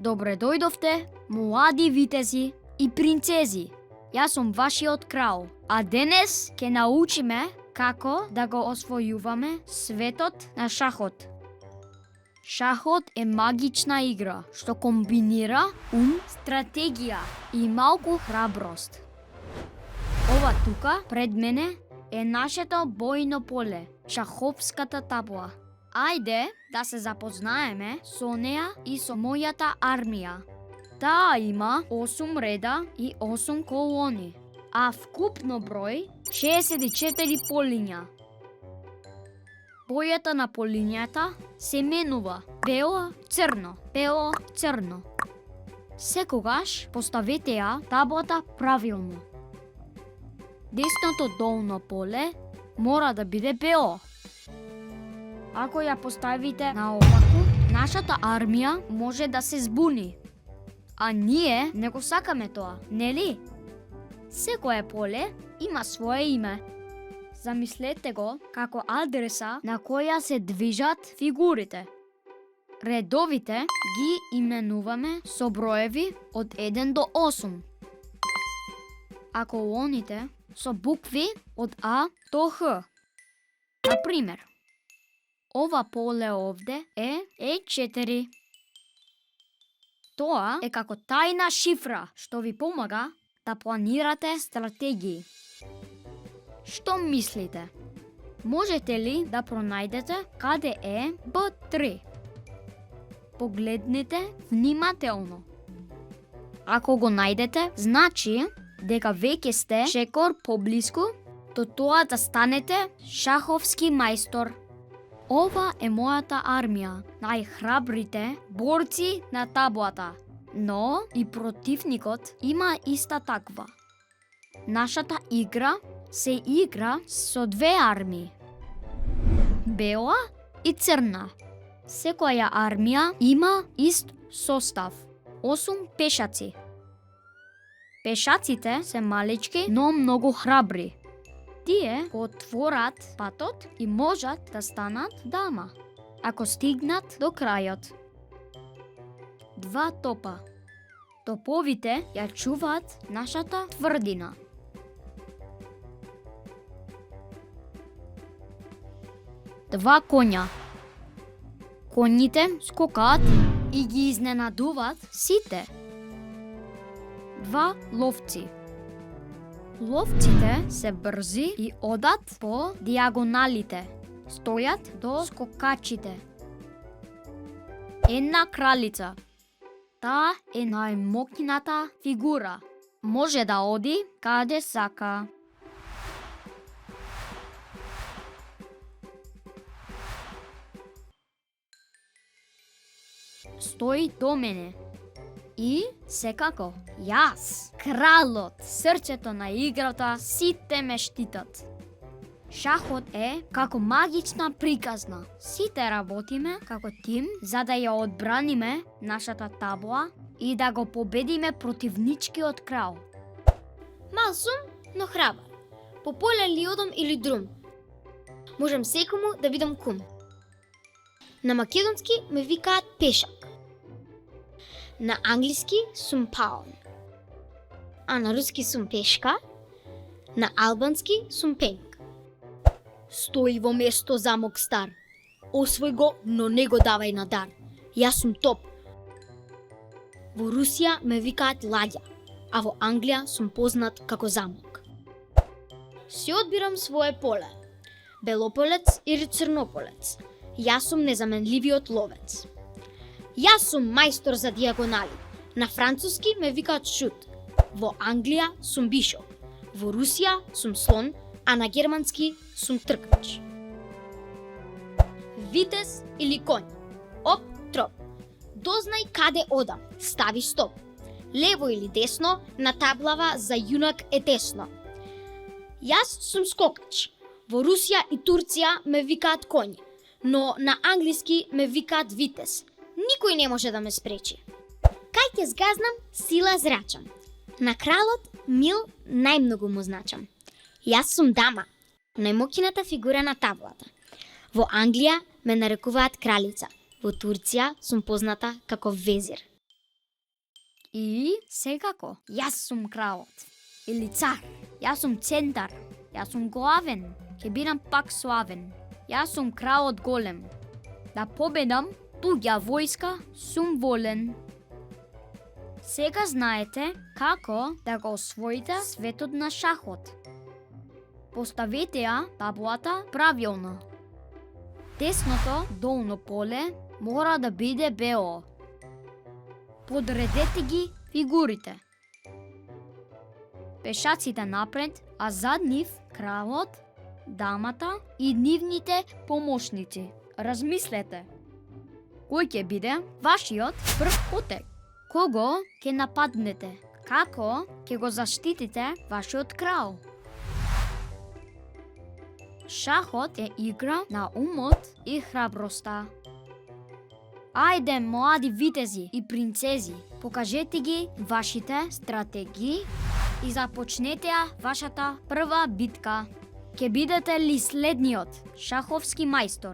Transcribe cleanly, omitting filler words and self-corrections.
Добре дојдовте, млади витези и принцези. Јас сум вашиот крал, а денес ќе научиме како да го освојуваме светот на шахот. Шахот е магична игра што комбинира ум, стратегија и малку храброст. Ова тука пред мене е нашето бојно поле, шаховската табла. Ајде да се запознаеме со неа и со мојата армија. Таа има 8 реда и 8 колони, а вкупно број 64 полиња. Бојата на полињата се менува бело, црно. Секогаш поставете ја таблата правилно. Десното долно поле мора да биде бело. Ако ја поставите наопаку, нашата армија може да се збуни. А ние не го сакаме тоа, нели? Секое поле има свое име. Замислете го како адреса на која се движат фигурите. Редовите ги именуваме со броеви од 1 до 8. А колоните со букви од А до Х. Например, ова поле овде е E4. Тоа е како тајна шифра што ви помага да планирате стратегии. Што мислите? Можете ли да пронајдете каде е B3? Погледнете внимателно. Ако го најдете, значи дека веќе сте шекор поблиску до тоа да станете шаховски мајстор. Ова е мојата армија, најхрабрите борци на таблата, но и противникот има иста таква. Нашата игра се игра со две армии, бела и црна. Секоја армија има ист состав, 8 пешаци. Пешаците се малички, но многу храбри. Тие го отворат патот и можат да станат дама, ако стигнат до крајот. 2 топа. Топовите ја чуваат нашата тврдина. 2 коња. Коњите скокаат и ги изненадуваат сите. 2 ловци. Ловците се брзи и одат по диагоналите, стојат до скокачите. 1 кралица. Таа е најмоќната фигура. Може да оди каде сака. Стои до мене. И секако, јас, кралот, срцето на играта, сите ме штитат. Шахот е како магична приказна. Сите работиме како тим за да ја одбраниме нашата табла и да го победиме противничкиот крал. Мал сум, но храбар. По поле ли одам или друм. Можам секому да бидам кум. На македонски ме викаат пешак. На англиски сум паун. А на руски сум пешка. На албански сум пенк. Стои во место замок стар. Освој го, но не го давај на дар. Јас сум топ. Во Русија ме викаат ладја, а во Англија сум познат како замок. Си одбирам свое поле. Белополец или црнополец. Јас сум незаменливиот ловец. Јас сум мајстор за диагонали. На француски ме викаат шут. Во Англија сум бишоп. Во Русија сум слон, а на германски сум тркач. Витез или конј. Оп, троп. Дознај каде одам. Стави стоп. Лево или десно, на таблава за јунак е тесно. Јас сум скокач. Во Русија и Турција ме викаат конј, но на англиски ме викаат витез. Никој не може да ме спречи. Кај ќе згазнам, сила зрачам. На кралот мил најмногу му значам. Јас сум дама, најмоќната фигура на таблата. Во Англија ме нарекуваат кралица, во Турција сум позната како везир. И секако, јас сум кралот. Или цар. Јас сум центар. Јас сум главен. Ќе бидам пак славен. Јас сум кралот голем. Да победам туѓа војска сум волен. Сега знаете како да го освоите светот на шахот. Поставете ја таблата правилно. Десното долно поле мора да биде бело. Подредете ги фигурите. Пешаците напред, а зад нив кралот, дамата и нивните помошници. Размислете. Кој ќе биде вашиот прв потек? Кого ќе нападнете? Како ќе го заштитите вашиот крал? Шахот е игра на умот и храброста. Ајде, млади витези и принцези, покажете ги вашите стратегии и започнете ја вашата прва битка. Ќе бидете ли следниот шаховски мајстор?